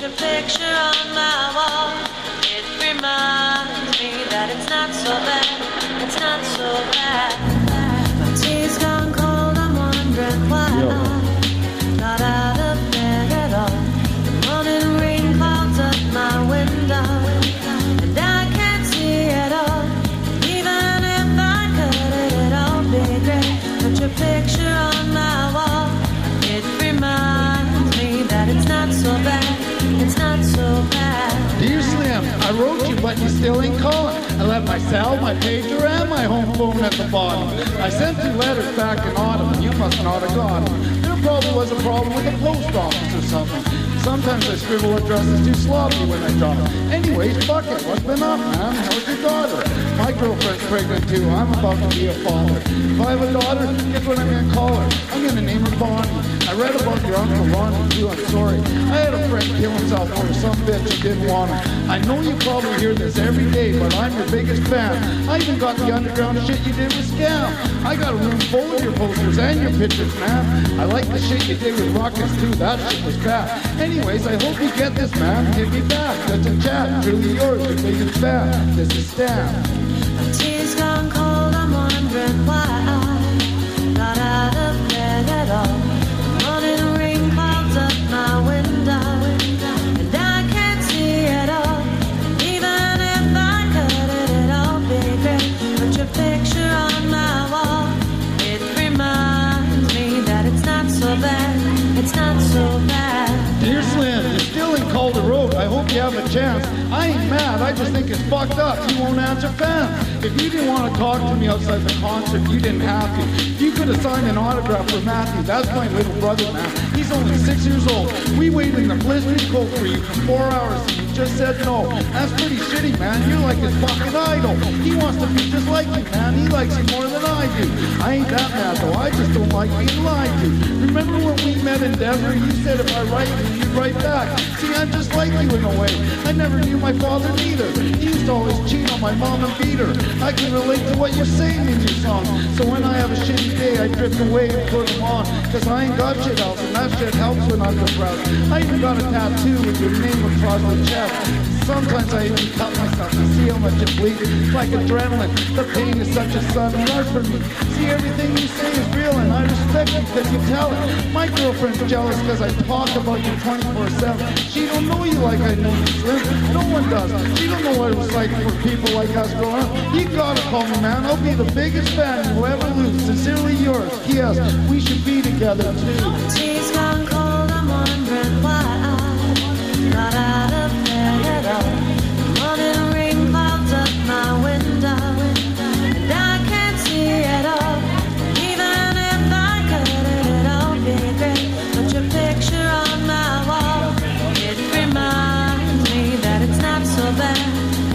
your picture on my wall. It reminds me that it's not so bad, it's not so bad. My tea's gone cold, I'm wondering why I'm not out of bed at all. The morning rain clouds up my window, and I can't see at all. Even if I could, it'd all be great. Put your picture on my wall. It reminds me that it's not so bad, it's not so bad. Dear Slim, I wrote you, but you still ain't calling. I left my cell, my pager, and my home phone at the bottom. I sent 2 letters back in autumn, and you must not have got them. There probably was a problem with the post office or something. Sometimes I scribble addresses too sloppy when I drop. Anyways, fuck it, what's been up, man? How's your daughter? My girlfriend's pregnant too. I'm about to be a father. If I have a daughter, guess what I'm gonna call her? I'm gonna name her Bonnie. I read about your Uncle Ronnie too, I'm sorry. I had a friend kill himself for some bitch who didn't want him. I know you probably hear this every day, but I'm your biggest fan. I even got the underground shit you did with Scam. I got a room full of your posters and your pictures, man. I like the shit you did with Rockets too, that shit was bad. Anyways, I hope you get this, man. Hit me back, let's chat. Truly yours, your biggest fan. This is Stan. My tea's gone cold, I'm wondering why I'm not out of bed at all. Morning rain clouds up my window, and I can't see at all. Even if I could, it'd all be great. Put your picture on my wall. It reminds me that it's not so bad, it's not so bad. Dear Slim, you're still in Calder Road. I hope you have a chance. I ain't mad, I just think it's fucked up. You won't answer fans. If you didn't want to talk to me outside the concert, you didn't have to. You could have signed an autograph for Matthew. That's my little brother, man. He's only 6 years old. We waited in the blistering cold for you for 4 hours and you just said no. That's pretty shitty, man. You're like his fucking idol. He wants to be just like you, man. He likes you more than I do. I ain't that mad, though. I just don't like being lied to. Remember when we met in Denver? You said if I write you, you'd write back. See, I'm just like you in a way. I never knew my father neither. He used to always cheat on my mom and beat her. I can relate to what you're saying in your song. So when I have a shitty day, I drift away and put them on. Cause I ain't got shit else, and that shit helps when I'm depressed. I even got a tattoo with your name across the chest. Sometimes I even cut myself to see how much it bleeds. It's like adrenaline. The pain is such a sudden rush for me. See, everything you say is real, and I respect you because you tell it. My girlfriend's jealous because I talk about you 24/7. She don't know you like I know you, Slim. No one does. She don't know what it was like for people like us growing up. You gotta call me, man. I'll be the biggest fan you'll ever lose. Sincerely yours. P.S. We should be together too. Tea's gone cold, I'm wondering why I'm not out of bed at all. Morning rain clouds up my window, and I can't see at all. Even if I could, it'd all be great. Put your picture on my wall. It reminds me that it's not so bad,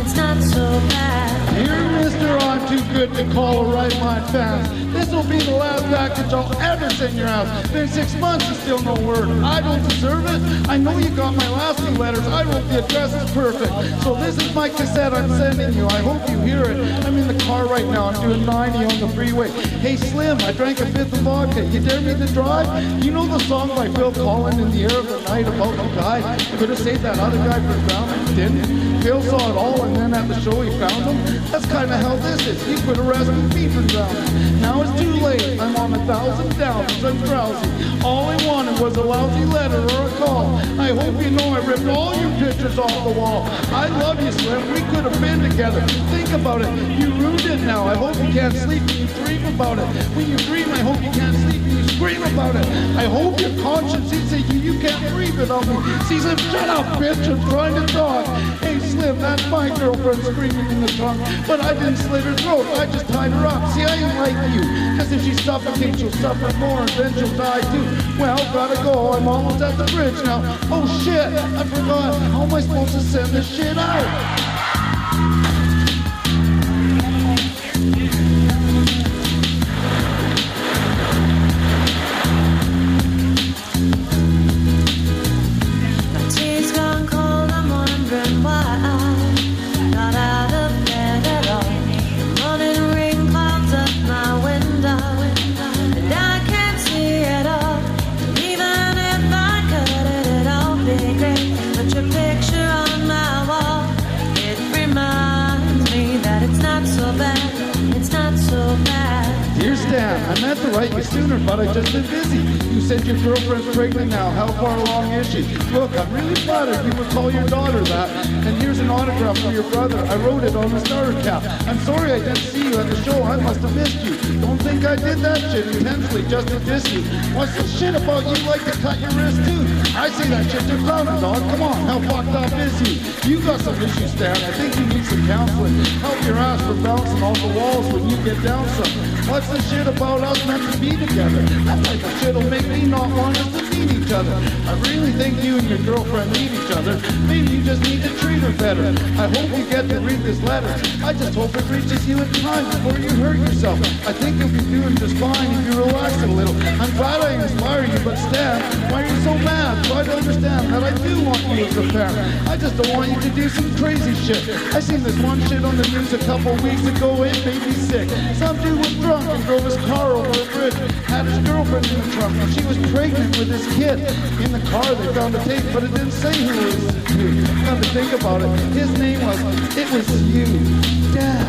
it's not so bad. Dear Mr. I'm Too Good to Call a Right Mind fans, this will be the last package I'll ever send your house. Been 6 months and still no word. I don't deserve it. I know you got my last 2 letters. I wrote the address is perfect. So this is my cassette I'm sending you. I hope you hear it. I'm in the car right now. I'm doing 90 on the freeway. Hey Slim, I drank a 5th of vodka. You dare me to drive? You know the song by Phil Collins, In the Air of the Night, about the guy? Could have saved that other guy for drowning. Didn't. Phil saw it all and then at the show he found him. That's kind of how this is. He could have rescued me for drowning. Now it's too late. I'm on 1,000 downers. I'm drowsy. All I wanted was a lousy letter or a call. I hope you know I ripped all your pictures off the wall. I love you, Slim. We could have been together. Think about it. You ruined it now. I hope you can't sleep and you dream about it. When you dream, I hope you can't sleep and you scream about it. I hope your conscience sees that you can't breathe without me. See, Slim, shut up, bitch. I'm trying to talk. Hey, Slim, that's my girlfriend screaming in the trunk. But I didn't slit her throat. I just tied her up. See, I ain't like you. Cause if she suffocates, she'll suffer more and then she'll die too. Well, gotta go. I'm almost at the bridge now. Oh shit, I forgot. How am I supposed to send this shit out? Put your write you sooner, but I just been busy. You said your girlfriend's pregnant now. How far along is she? Look, I'm really flattered you would call your daughter that. And here's an autograph for your brother. I wrote it on the starter cap. I'm sorry I didn't see you at the show. I must have missed you. Don't think I did that shit intentionally just to diss you. What's the shit about you like to cut your wrist too? I say that shit to clowning, dog. Come on, how fucked up is you? You got some issues, Stan. I think you need some counseling. Help your ass for bouncing off the walls when you get down some. What's the shit about us meant to be together? That type of shit'll make me not want us to meet each other. I really think you and your girlfriend need each other. Maybe you just need to treat her better. I hope you get to read this letter. I just hope it reaches you in time before you hurt yourself. I think you'll be doing just fine if you relax a little. I'm glad I inspire you, but Stan, why are you so mad? Try to understand that I do want you as a parent. I just don't want you to do some crazy shit. I seen this one shit on the news a couple weeks ago. It made me sick. Some dude was drunk and drove his car over a bridge. Had his girlfriend in the trunk, and she was pregnant with his kid. In the car they found a tape, but it didn't say who it was to. Come to think about it, his name was, it was you, Dad.